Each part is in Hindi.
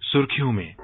सुर्खियों में।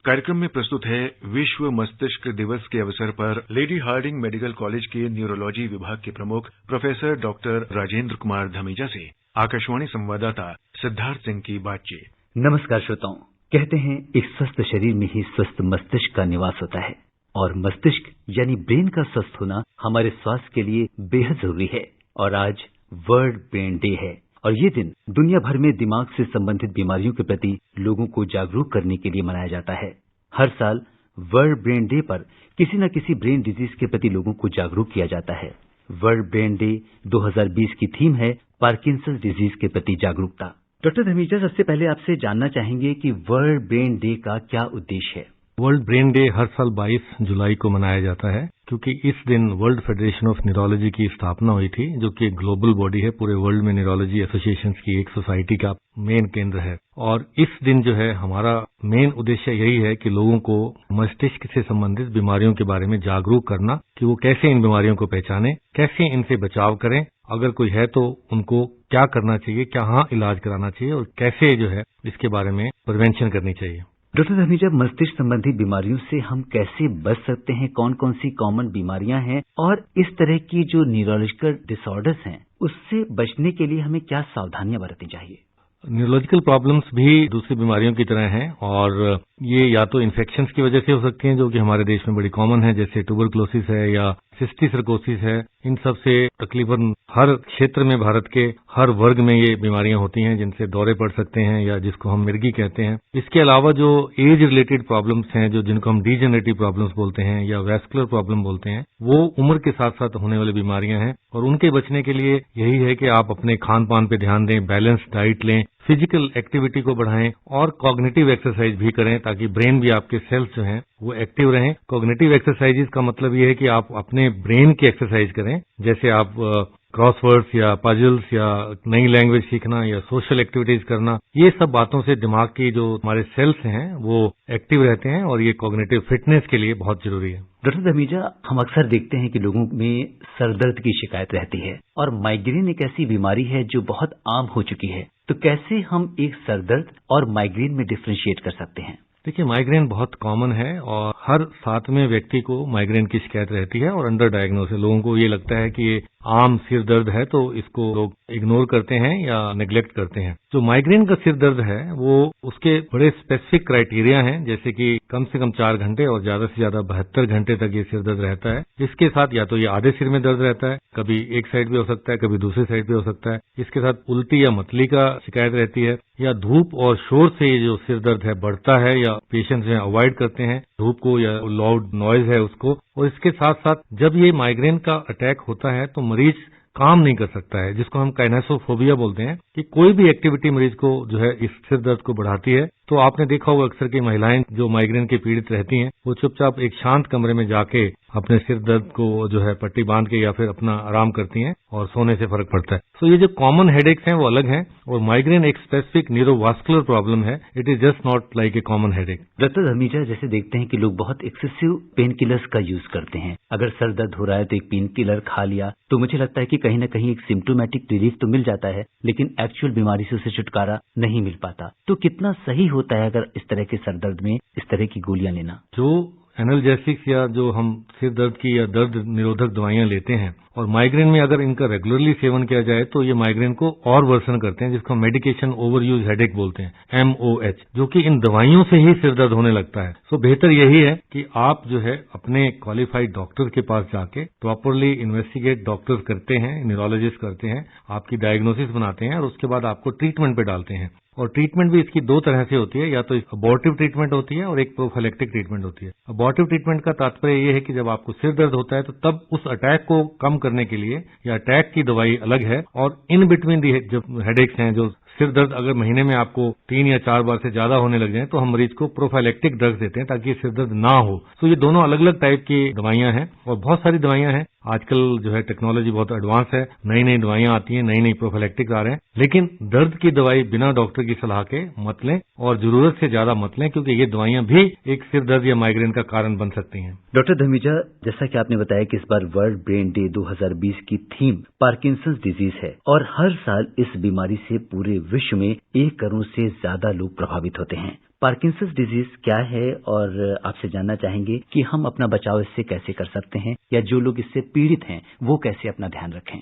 कार्यक्रम में प्रस्तुत है विश्व मस्तिष्क दिवस के अवसर पर लेडी हार्डिंग मेडिकल कॉलेज के न्यूरोलॉजी विभाग के प्रमुख प्रोफेसर डॉक्टर राजेंद्र कुमार धमीजा से आकाशवाणी संवाददाता सिद्धार्थ सिंह की बातचीत। नमस्कार श्रोताओं। कहते हैं एक स्वस्थ शरीर में ही स्वस्थ मस्तिष्क का निवास होता है और मस्तिष्क यानी ब्रेन का स्वस्थ होना हमारे स्वास्थ्य के लिए बेहद जरूरी है। और आज वर्ल्ड ब्रेन डे है और ये दिन दुनिया भर में दिमाग से संबंधित बीमारियों के प्रति लोगों को जागरूक करने के लिए मनाया जाता है। हर साल वर्ल्ड ब्रेन डे पर किसी न किसी ब्रेन डिजीज के प्रति लोगों को जागरूक किया जाता है। वर्ल्ड ब्रेन डे 2020 की थीम है पार्किंसंस डिजीज के प्रति जागरूकता। डॉक्टर धमीजा, सबसे पहले आपसे जानना चाहेंगे कि वर्ल्ड ब्रेन डे का क्या उद्देश्य है? वर्ल्ड ब्रेन डे हर साल 22 जुलाई को मनाया जाता है क्योंकि इस दिन वर्ल्ड फेडरेशन ऑफ न्यूरोलॉजी की स्थापना हुई थी, जो कि एक ग्लोबल बॉडी है। पूरे वर्ल्ड में न्यूरोलॉजी एसोसिएशंस की एक सोसाइटी का मेन केंद्र है। और इस दिन जो है हमारा मेन उद्देश्य यही है कि लोगों को मस्तिष्क से संबंधित बीमारियों के बारे में जागरूक करना कि वो कैसे इन बीमारियों को पहचाने, कैसे इनसे बचाव करें, अगर कोई है तो उनको क्या करना चाहिए, कहाँ इलाज कराना चाहिए और कैसे जो है इसके बारे में प्रिवेंशन करनी चाहिए। डॉक्टर धमीजा, मस्तिष्क संबंधी बीमारियों से हम कैसे बच सकते हैं? कौन कौन सी कॉमन बीमारियां हैं और इस तरह की जो न्यूरोलॉजिकल डिसऑर्डर्स हैं उससे बचने के लिए हमें क्या सावधानियां बरतनी चाहिए? न्यूरोलॉजिकल प्रॉब्लम्स भी दूसरी बीमारियों की तरह हैं और ये या तो इन्फेक्शंस की वजह से हो सकती हैं, जो कि हमारे देश में बड़ी कॉमन है, जैसे ट्यूबरकुलोसिस है या सिस्टिक सर्कोसिस है। इन सब से तकरीबन हर क्षेत्र में भारत के हर वर्ग में ये बीमारियां होती हैं जिनसे दौरे पड़ सकते हैं या जिसको हम मिर्गी कहते हैं। इसके अलावा जो एज रिलेटेड प्रॉब्लम्स हैं, जो जिनको हम डीजेनरेटिव प्रॉब्लम्स बोलते हैं या वैस्कुलर प्रॉब्लम बोलते हैं, वो उम्र के साथ साथ होने वाली बीमारियां हैं और उनके बचने के लिए यही है कि आप अपने खान पान पे ध्यान दें, बैलेंस डाइट लें, फिजिकल एक्टिविटी को बढ़ाएं और कॉग्निटिव एक्सरसाइज भी करें ताकि ब्रेन भी आपके सेल्स जो हैं वो एक्टिव रहें। कॉग्निटिव एक्सरसाइजेज का मतलब ये है कि आप अपने ब्रेन की एक्सरसाइज करें, जैसे आप क्रॉसवर्ड्स या पजल्स या नई लैंग्वेज सीखना या सोशल एक्टिविटीज करना। ये सब बातों से दिमाग की जो हमारे सेल्स हैं वो एक्टिव रहते हैं और ये कॉग्निटिव फिटनेस के लिए बहुत जरूरी है। डॉक्टर धमीजा, हम अक्सर देखते हैं कि लोगों में सरदर्द की शिकायत रहती है और माइग्रेन एक ऐसी बीमारी है जो बहुत आम हो चुकी है, तो कैसे हम एक सरदर्द और माइग्रेन में डिफ्रेंशिएट कर सकते हैं? देखिए, माइग्रेन बहुत कॉमन है और हर 7वें व्यक्ति को माइग्रेन की शिकायत रहती है और अंडर डायग्नोस है। लोगों को ये लगता है कि ये आम सिर दर्द है तो इसको लोग इग्नोर करते हैं या नेग्लेक्ट करते हैं। जो माइग्रेन का सिर दर्द है वो उसके बड़े स्पेसिफिक क्राइटेरिया हैं, जैसे कि कम से कम 4 घंटे और ज्यादा से ज्यादा 72 घंटे तक ये सिर दर्द रहता है। इसके साथ या तो ये आधे सिर में दर्द रहता है, कभी एक साइड पे हो सकता है, कभी दूसरी साइड पे हो सकता है। इसके साथ उल्टी या मतली का शिकायत रहती है या धूप और शोर से ये जो सिर दर्द है बढ़ता है या पेशेंट्स जो अवॉइड करते हैं धूप को या लाउड नॉइज है उसको। और इसके साथ साथ जब ये माइग्रेन का अटैक होता है तो मरीज काम नहीं कर सकता है, जिसको हम काइनेसोफोबिया बोलते हैं, कि कोई भी एक्टिविटी मरीज को जो है इस सिर दर्द को बढ़ाती है। तो आपने देखा होगा अक्सर की महिलाएं जो माइग्रेन के पीड़ित रहती हैं वो चुपचाप एक शांत कमरे में जाके अपने सिर दर्द को जो है पट्टी बांध के या फिर अपना आराम करती हैं और सोने से फर्क पड़ता है। तो ये जो कॉमन हेडेक्स हैं वो अलग हैं और माइग्रेन एक स्पेसिफिक न्यूरोवास्कुलर प्रॉब्लम है। It is just not like a common headache. Doctor Dhamija, जैसे देखते हैं कि लोग बहुत एक्सेसिव पेन किलर्स का यूज करते हैं। अगर सर दर्द हो रहा है तो एक पेन किलर खा लिया तो मुझे लगता है कि कहीं ना कहीं एक सिम्टोमेटिक रिलीफ तो मिल जाता है, लेकिन एक्चुअल बीमारी से उसे छुटकारा नहीं मिल पाता। तो कितना सही होता है अगर इस तरह के सर दर्द में इस तरह की गोलियां लेना? जो एनाल्जेसिक्स या जो हम सिर दर्द की या दर्द निरोधक दवाइयां लेते हैं और माइग्रेन में अगर इनका रेगुलरली सेवन किया जाए तो ये माइग्रेन को और वर्सन करते हैं, जिसको मेडिकेशन ओवर यूज हेडेक बोलते हैं, MOH, जो कि इन दवाइयों से ही सिर दर्द होने लगता है। सो बेहतर यही है कि आप जो है अपने क्वालिफाइड डॉक्टर के पास जाके प्रॉपरली इन्वेस्टिगेट, डॉक्टर्स करते हैं, न्यूरोलॉजिस्ट करते हैं, आपकी डायग्नोसिस बनाते हैं और उसके बाद आपको ट्रीटमेंट पे डालते हैं। और ट्रीटमेंट भी इसकी 2 तरह से होती है, या तो अबॉर्टिव ट्रीटमेंट होती है और एक प्रोफाइलेक्टिक ट्रीटमेंट होती है। अबॉर्टिव ट्रीटमेंट का तात्पर्य ये है कि जब आपको सिर दर्द होता है तो तब उस अटैक को कम करने के लिए या अटैक की दवाई अलग है और इन बिटवीन दी जो हेडेक्स हैं, जो सिर दर्द अगर महीने में आपको 3 या 4 बार से ज्यादा होने लग जाए तो हम मरीज को प्रोफाइलेक्टिक ड्रग्स देते हैं ताकि सिर दर्द ना हो। तो ये दोनों अलग अलग टाइप की दवाइयां हैं और बहुत सारी दवाइयां हैं। आजकल जो है टेक्नोलॉजी बहुत एडवांस है, नई नई दवाइयां आती हैं, नई नई प्रोफाइलेक्टिक आ रहे हैं, लेकिन दर्द की दवाई बिना डॉक्टर की सलाह के मत लें और जरूरत से ज्यादा मत लें, क्योंकि ये दवाइयां भी एक सिर दर्द या माइग्रेन का कारण बन सकती हैं। डॉक्टर धमीजा, जैसा कि आपने बताया कि इस बार वर्ल्ड ब्रेन डे 2020 की थीम पार्किंसंस डिजीज है और हर साल इस बीमारी से पूरे विश्व में 1 करोड़ से ज्यादा लोग प्रभावित होते हैं। पार्किंसंस डिजीज क्या है और आपसे जानना चाहेंगे कि हम अपना बचाव इससे कैसे कर सकते हैं या जो लोग इससे पीड़ित हैं वो कैसे अपना ध्यान रखें।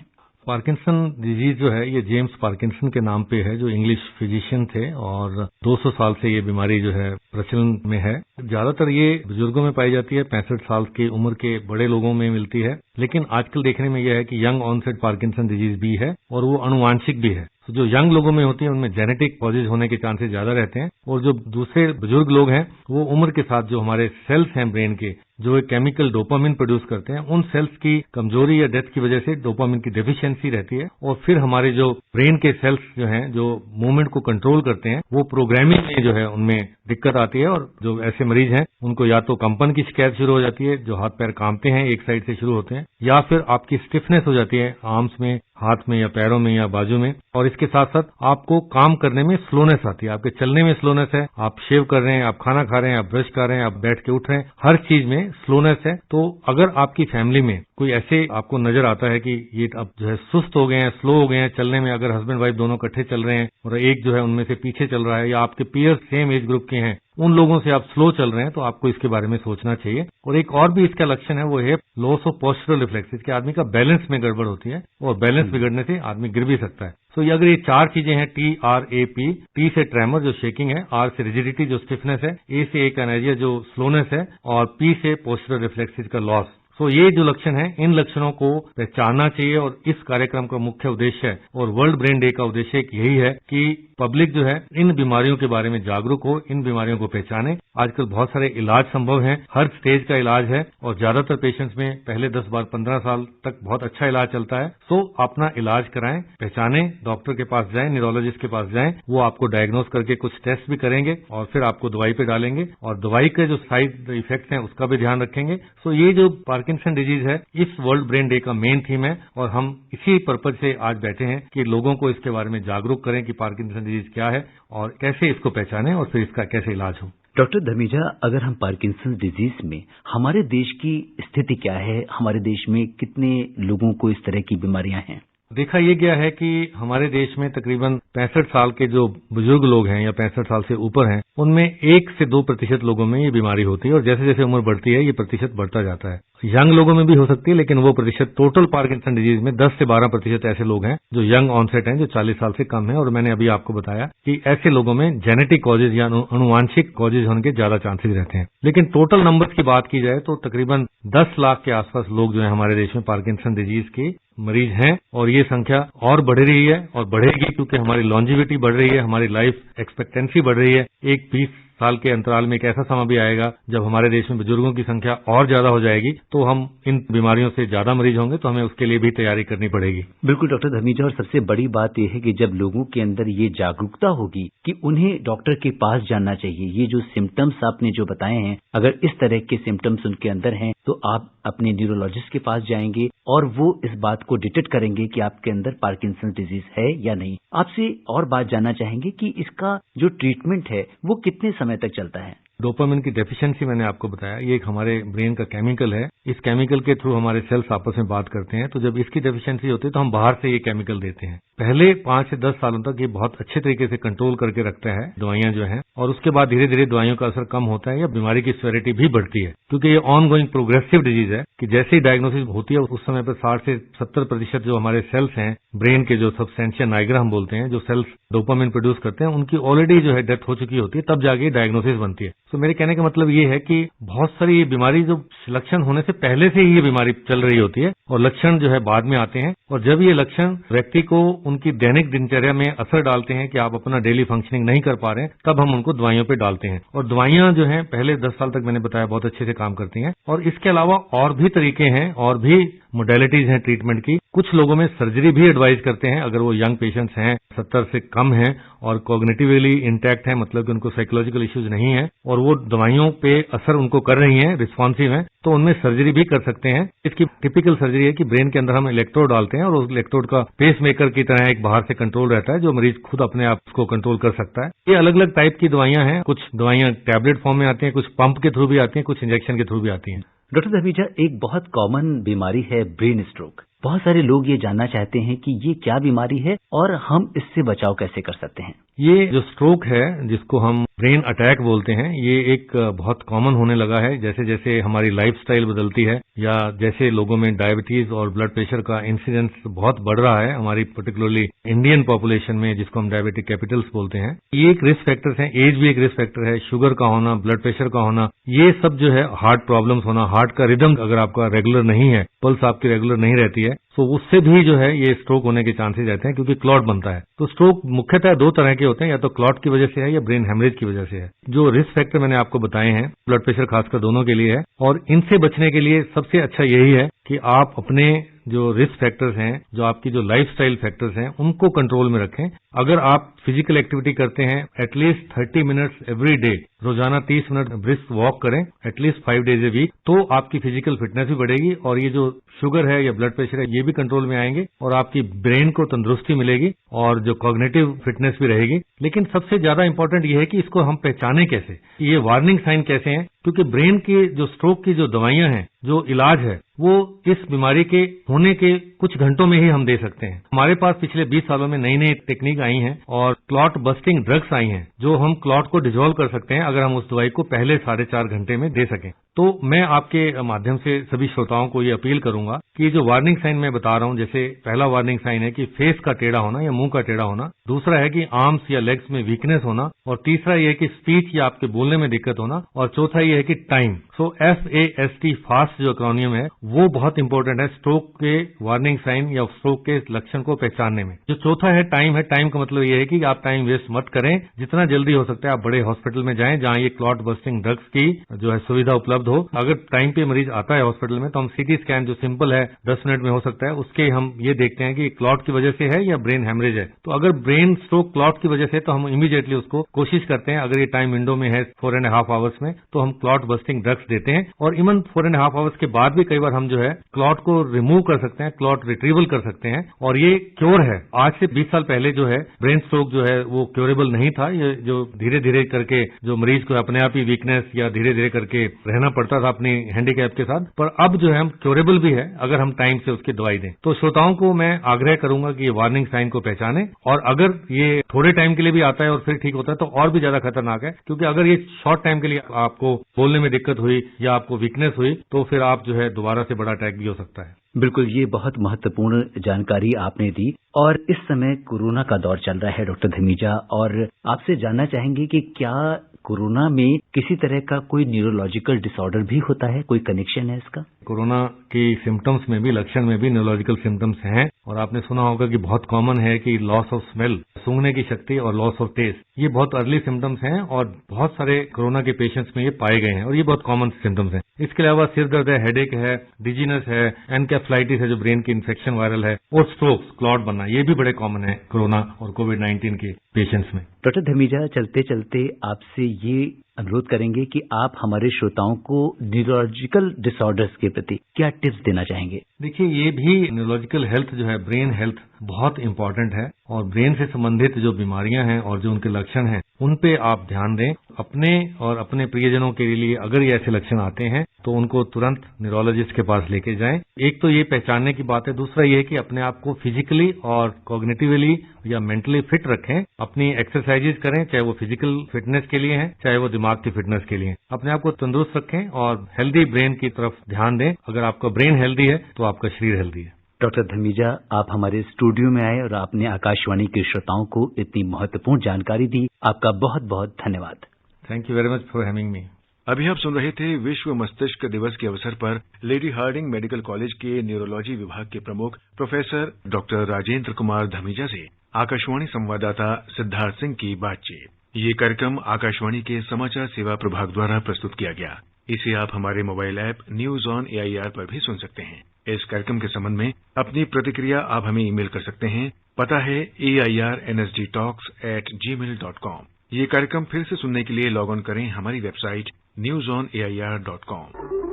पार्किंसन डिजीज जो है ये जेम्स पार्किंसन के नाम पे है, जो इंग्लिश फिजिशियन थे और 200 साल से ये बीमारी जो है प्रचलन में है। ज्यादातर ये बुजुर्गों में पाई जाती है, 65 साल की उम्र के बड़े लोगों में मिलती है, लेकिन आजकल देखने में यह है कि यंग ऑनसेट पार्किंसन डिजीज भी है और वो अनुवांशिक भी है। तो जो यंग लोगों में होती है उनमें जेनेटिक कॉजेज होने के चांसेस ज्यादा रहते हैं और जो दूसरे बुजुर्ग लोग हैं वो उम्र के साथ जो हमारे सेल्स हैं ब्रेन के जो एक केमिकल डोपामिन प्रोड्यूस करते हैं, उन सेल्स की कमजोरी या डेथ की वजह से डोपामिन की डेफिशिएंसी रहती है और फिर हमारे जो ब्रेन के सेल्स जो हैं जो मूवमेंट को कंट्रोल करते हैं वो प्रोग्रामिंग में जो है उनमें दिक्कत आती है और जो ऐसे मरीज हैं उनको या तो कंपन की शिकायत शुरू हो जाती है, जो हाथ पैर कांपते हैं एक साइड से शुरू होते हैं, या फिर आपकी स्टिफनेस हो जाती है आर्म्स में, हाथ में या पैरों में या बाजू में, और इसके साथ साथ आपको काम करने में स्लोनेस आती है, आपके चलने में स्लोनेस है, आप शेव कर रहे हैं, आप खाना खा रहे हैं, आप ब्रश कर रहे हैं, आप बैठ के उठ रहे हैं, हर चीज में स्लोनेस है। तो अगर आपकी फैमिली में कोई ऐसे आपको नजर आता है कि ये अब जो है सुस्त हो गए हैं, स्लो हो गए हैं चलने में, अगर हस्बैंड वाइफ दोनों इकट्ठे चल रहे हैं और एक जो है उनमें से पीछे चल रहा है या आपके पीयर सेम एज ग्रुप के हैं, उन लोगों से आप स्लो चल रहे हैं, तो आपको इसके बारे में सोचना चाहिए। और एक और भी इसका लक्षण है वो है लॉस ऑफ पोस्चरल रिफ्लेक्स, इसके आदमी का बैलेंस में गड़बड़ होती है और बैलेंस बिगड़ने से आदमी गिर भी सकता है। तो अगर ये 4 चीजें हैं, TRAP, T से ट्रेमर जो शेकिंग है, R से रिजिडिटी जो स्टिफनेस है, A से एकैनेजिया जो स्लोनेस है और P से पोस्चरल रिफ्लेक्सेस का लॉस। तो ये जो लक्षण है इन लक्षणों को पहचानना चाहिए और इस कार्यक्रम का मुख्य उद्देश्य है और वर्ल्ड ब्रेन डे का उद्देश्य यही है कि पब्लिक जो है इन बीमारियों के बारे में जागरूक हो, इन बीमारियों को पहचाने। आजकल बहुत सारे इलाज संभव हैं, हर स्टेज का इलाज है और ज्यादातर पेशेंट्स में पहले 10 बार 15 साल तक बहुत अच्छा इलाज चलता है। तो अपना इलाज कराएं, पहचानें, डॉक्टर के पास जाएं, न्यूरोलॉजिस्ट के पास जाएं, वो आपको डायग्नोज करके कुछ टेस्ट भी करेंगे और फिर आपको दवाई पे डालेंगे और दवाई के जो साइड इफेक्ट्स हैं उसका भी ध्यान रखेंगे। तो ये जो पार्किंसन डिजीज है इस वर्ल्ड ब्रेन डे का मेन थीम है और हम इसी पर्पज से आज बैठे हैं कि लोगों को इसके बारे में जागरूक करें कि पार्किंसन डिजीज क्या है और कैसे इसको पहचानें और फिर इसका कैसे इलाज हो। डॉक्टर धमीजा, अगर हम पार्किंसन डिजीज में हमारे देश की स्थिति क्या है, हमारे देश में कितने लोगों को इस तरह की बीमारियां हैं? देखा यह गया है कि हमारे देश में तकरीबन 65 साल के जो बुजुर्ग लोग हैं या 65 साल से ऊपर हैं उनमें 1 से 2% लोगों में ये बीमारी होती है और जैसे जैसे उम्र बढ़ती है ये प्रतिशत बढ़ता जाता है। यंग लोगों में भी हो सकती है, लेकिन वो प्रतिशत टोटल पार्किंसन डिजीज में 10 से 12% ऐसे लोग हैं जो यंग ऑनसेट हैं, जो 40 साल से कम है। और मैंने अभी आपको बताया कि ऐसे लोगों में जेनेटिक कॉजेज या अनुवांशिक कॉजेज होने के ज्यादा चांसेस रहते हैं। लेकिन टोटल नंबर्स की बात की जाए तो तकरीबन 10 लाख के आसपास लोग जो है हमारे देश में पार्किंसन डिजीज के मरीज हैं और ये संख्या और बढ़ रही है और बढ़ेगी क्योंकि हमारी लॉन्जिविटी बढ़ रही है, हमारी लाइफ एक्सपेक्टेंसी बढ़ रही है। एक 20 साल के अंतराल में एक ऐसा समय भी आएगा जब हमारे देश में बुजुर्गों की संख्या और ज्यादा हो जाएगी, तो हम इन बीमारियों से ज्यादा मरीज होंगे, तो हमें उसके लिए भी तैयारी करनी पड़ेगी। बिल्कुल डॉक्टर धमीजा, और सबसे बड़ी बात यह है कि जब लोगों के अंदर ये जागरूकता होगी कि उन्हें डॉक्टर के पास जाना चाहिए, ये जो सिम्टम्स आपने जो बताए हैं, अगर इस तरह के सिम्टम्स उनके अंदर हैं तो आप अपने न्यूरोलॉजिस्ट के पास जाएंगे और वो इस बात को डिटेक्ट करेंगे कि आपके अंदर पार्किंसन डिजीज है या नहीं। आपसे और बात जानना चाहेंगे कि इसका जो ट्रीटमेंट है वो कितने समय तक चलता है? डोपामिन की डेफिशिएंसी मैंने आपको बताया, ये एक हमारे ब्रेन का केमिकल है। इस केमिकल के थ्रू हमारे सेल्स आपस में बात करते हैं, तो जब इसकी डेफिशिएंसी होती है तो हम बाहर से ये केमिकल देते हैं। पहले 5 से 10 सालों तक ये बहुत अच्छे तरीके से कंट्रोल करके रखता है दवाइयां जो हैं, और उसके बाद धीरे धीरे दवाइयों का असर कम होता है या बीमारी की सिवियरिटी भी बढ़ती है, क्योंकि ये ऑन गोइंग प्रोग्रेसिव डिजीज है कि जैसे ही डायग्नोसिस होती है उस समय पर 60 से 70% जो हमारे सेल्स हैं ब्रेन के, जो सबस्टेंशिया नाइग्रा हम बोलते हैं, जो सेल्स डोपामिन प्रोड्यूस करते हैं, उनकी ऑलरेडी जो है डेथ हो चुकी होती है, तब जाके डायग्नोसिस बनती है। तो मेरे कहने का मतलब ये है कि बहुत सारी ये बीमारी जो लक्षण होने से पहले से ही ये बीमारी चल रही होती है और लक्षण जो है बाद में आते हैं, और जब ये लक्षण व्यक्ति को उनकी दैनिक दिनचर्या में असर डालते हैं कि आप अपना डेली फंक्शनिंग नहीं कर पा रहे हैं, तब हम उनको दवाइयों पे डालते हैं। और दवाइयां जो हैं पहले 10 साल तक मैंने बताया बहुत अच्छे से काम करती हैं। और इसके अलावा और भी तरीके हैं और भी मोडेलिटीज हैं ट्रीटमेंट की। कुछ लोगों में सर्जरी भी एडवाइज करते हैं, अगर वो यंग पेशेंट्स हैं, 70 से कम है और कॉग्निटिवली इंटैक्ट है, मतलब कि उनको साइकोलॉजिकल इश्यूज नहीं है और वो दवाइयों पे असर उनको कर रही हैं, रिस्पॉन्सिव हैं, तो उनमें सर्जरी भी कर सकते हैं। इसकी टिपिकल सर्जरी है कि ब्रेन के अंदर हम इलेक्ट्रोड डालते हैं और उस इलेक्ट्रोड का पेस मेकर की तरह एक बाहर से कंट्रोल रहता है जो मरीज खुद अपने आप को कंट्रोल कर सकता है। ये अलग अलग टाइप की दवाइयां हैं, कुछ दवाइयां टैबलेट फॉर्म में आती हैं, कुछ पंप के थ्रू भी आती हैं, कुछ इंजेक्शन के थ्रू भी आती हैं। डॉक्टर धमीजा, एक बहुत कॉमन बीमारी है ब्रेन स्ट्रोक। बहुत सारे लोग ये जानना चाहते हैं कि ये क्या बीमारी है और हम इससे बचाव कैसे कर सकते हैं। ये जो स्ट्रोक है, जिसको हम ब्रेन अटैक बोलते हैं, ये एक बहुत कॉमन होने लगा है जैसे जैसे हमारी लाइफस्टाइल बदलती है या जैसे लोगों में डायबिटीज और ब्लड प्रेशर का इंसिडेंस बहुत बढ़ रहा है हमारी पर्टिकुलरली इंडियन पॉपुलेशन में, जिसको हम डायबिटिक कैपिटल्स बोलते हैं। ये एक रिस्क फैक्टर्स हैं, एज भी एक रिस्क फैक्टर है, शुगर का होना, ब्लड प्रेशर का होना, ये सब जो है हार्ट प्रॉब्लम्स होना, हार्ट का रिदम अगर आपका रेगुलर नहीं है, पल्स आपकी रेगुलर नहीं रहती है, तो उससे भी जो है ये स्ट्रोक होने के चांसेस रहते हैं क्योंकि क्लॉट बनता है। तो स्ट्रोक मुख्यतः दो तरह के होते हैं, या तो क्लॉट की वजह से है या ब्रेन हेमरेज की वजह से है। जो रिस्क फैक्टर मैंने आपको बताए हैं, ब्लड प्रेशर खासकर दोनों के लिए है, और इनसे बचने के लिए सबसे अच्छा यही है कि आप अपने जो रिस्क फैक्टर्स हैं, जो आपकी जो लाइफस्टाइल फैक्टर्स हैं, उनको कंट्रोल में रखें। अगर आप फिजिकल एक्टिविटी करते हैं एटलीस्ट 30 मिनट्स एवरी डे, रोजाना 30 मिनट ब्रिस्क वॉक करें एटलीस्ट 5 डेज ए वीक, तो आपकी फिजिकल फिटनेस भी बढ़ेगी और ये जो शुगर है या ब्लड प्रेशर है ये भी कंट्रोल में आएंगे और आपकी ब्रेन को तंदुरुस्ती मिलेगी और जो कॉग्निटिव फिटनेस भी रहेगी। लेकिन सबसे ज्यादा इंपॉर्टेंट ये है कि इसको हम पहचानें कैसे, ये वार्निंग साइन कैसे हैं, क्योंकि ब्रेन के जो स्ट्रोक की जो दवाइयां हैं, जो इलाज है, वो इस बीमारी के होने के कुछ घंटों में ही हम दे सकते हैं। हमारे पास पिछले 20 सालों में नई नई टेक्निक आई हैं और क्लॉट बस्टिंग ड्रग्स आई हैं जो हम क्लॉट को डिसॉल्व कर सकते हैं अगर हम उस दवाई को पहले 4.5 घंटे में दे सकें। तो मैं आपके माध्यम से सभी श्रोताओं को ये अपील करूंगा कि जो वार्निंग साइन मैं बता रहा हूं, जैसे पहला वार्निंग साइन है कि फेस का टेढ़ा होना या मुंह का टेढ़ा होना, दूसरा है कि आर्म्स या लेग्स में वीकनेस होना, और तीसरा ये है कि स्पीच या आपके बोलने में दिक्कत होना, और चौथा ये है कि टाइम। सो FAST फास्ट जो एक्रोनियम है वो बहुत इंपॉर्टेंट है स्ट्रोक के वार्निंग साइन या स्ट्रोक के लक्षण को पहचानने में। जो चौथा है टाइम का मतलब ये है कि आप टाइम वेस्ट मत करें, जितना जल्दी हो सकता है आप बड़े हॉस्पिटल में जाएं जहां ये क्लॉट बस्टिंग ड्रग्स की जो है सुविधा उपलब्ध हो। अगर टाइम पे मरीज आता है हॉस्पिटल में तो हम सीटी स्कैन जो सिंपल है 10 मिनट में हो सकता है, उसके हम ये देखते हैं कि क्लॉट की वजह से है या ब्रेन हेमरेज है। तो अगर ब्रेन स्ट्रोक क्लॉट की वजह से तो हम इमीडिएटली उसको कोशिश करते हैं, अगर ये टाइम विंडो में है 4.5 आवर्स में, तो हम क्लॉट बस्टिंग ड्रग्स देते हैं। और इवन 4.5 आवर्स के बाद भी कई बार हम जो है क्लॉट को रिमूव कर सकते हैं, क्लॉट रिट्रीवल कर सकते हैं, और ये क्योर है। आज से 20 साल पहले जो है ब्रेन स्ट्रोक जो है वो क्योरेबल नहीं था, ये जो धीरे धीरे करके जो मरीज को अपने आप ही वीकनेस या धीरे धीरे करके रहना पड़ता था अपनी हैंडीकैप के साथ, पर अब जो है हम क्योरेबल भी है अगर हम टाइम से उसकी दवाई दें। तो श्रोताओं को मैं आग्रह करूंगा कि ये वार्निंग साइन को पहचानें, और अगर ये थोड़े टाइम के लिए भी आता है और फिर ठीक होता है तो और भी ज्यादा खतरनाक है, क्योंकि अगर ये शॉर्ट टाइम के लिए आपको बोलने में दिक्कत हुई या आपको वीकनेस हुई तो फिर आप जो है दोबारा से बड़ा अटैक भी हो सकता है। बिल्कुल, ये बहुत महत्वपूर्ण जानकारी आपने दी। और इस समय कोरोना का दौर चल रहा है डॉक्टर धमीजा, और आपसे जानना चाहेंगे कि क्या कोरोना में किसी तरह का कोई न्यूरोलॉजिकल डिसऑर्डर भी होता है, कोई कनेक्शन है इसका? कोरोना की सिम्टम्स में भी, लक्षण में भी न्यूरोलॉजिकल सिम्टम्स हैं, और आपने सुना होगा कि बहुत कॉमन है कि लॉस ऑफ स्मेल, सूंघने की शक्ति, और लॉस ऑफ टेस्ट, ये बहुत अर्ली सिम्टम्स हैं और बहुत सारे कोरोना के पेशेंट्स में ये पाए गए हैं और ये बहुत कॉमन सिम्टम्स हैं। इसके अलावा सिर दर्द है, हेडेक है, डिजीनेस है, एनकेफ्लाइटिस है जो ब्रेन की इन्फेक्शन वायरल है, और स्ट्रोक्स, क्लॉट बनना, ये भी बड़े कॉमन है कोरोना और कोविड-19 के पेशेंट्स में। डॉक्टर धमीजा, चलते चलते आपसे ये अनुरोध करेंगे कि आप हमारे श्रोताओं को न्यूरोलॉजिकल डिसऑर्डर्स के प्रति क्या टिप्स देना चाहेंगे? देखिए, ये भी न्यूरोलॉजिकल हेल्थ जो है, ब्रेन हेल्थ बहुत इंपॉर्टेंट है, और ब्रेन से संबंधित जो बीमारियां हैं और जो उनके लक्षण हैं उन पे आप ध्यान दें। अपने और अपने प्रियजनों के लिए अगर ये ऐसे लक्षण आते हैं तो उनको तुरंत न्यूरोलॉजिस्ट के पास लेके जाएं। एक तो ये पहचानने की बात है, दूसरा ये है कि अपने आप को फिजिकली और कॉग्निटिवली या मेंटली फिट रखें। अपनी एक्सरसाइजेज करें, चाहे वो फिजिकल फिटनेस के लिए है, चाहे वो दिमाग की फिटनेस के लिए। अपने आप को तंदुरुस्त रखें और हेल्दी ब्रेन की तरफ ध्यान दें। अगर आपका ब्रेन हेल्दी है तो आपका शरीर हेल्दी है। डॉक्टर धमीजा, आप हमारे स्टूडियो में आए और आपने आकाशवाणी के श्रोताओं को इतनी महत्वपूर्ण जानकारी दी, आपका बहुत बहुत धन्यवाद। Thank you very much for having me. अभी आप सुन रहे थे विश्व मस्तिष्क दिवस के अवसर पर लेडी हार्डिंग मेडिकल कॉलेज के न्यूरोलॉजी विभाग के प्रमुख प्रोफेसर डॉक्टर राजेंद्र कुमार धमीजा से आकाशवाणी संवाददाता सिद्धार्थ सिंह की बातचीत। ये कार्यक्रम आकाशवाणी के समाचार सेवा प्रभाग द्वारा प्रस्तुत किया गया। इसे आप हमारे mobile app news on AIR पर भी सुन सकते हैं। इस कार्यक्रम के संबंध में अपनी प्रतिक्रिया आप हमें ईमेल कर सकते हैं। पता है airnsdtalks@gmail.com। ये कार्यक्रम फिर से सुनने के लिए लॉग ऑन करें हमारी वेबसाइट newsonair.com।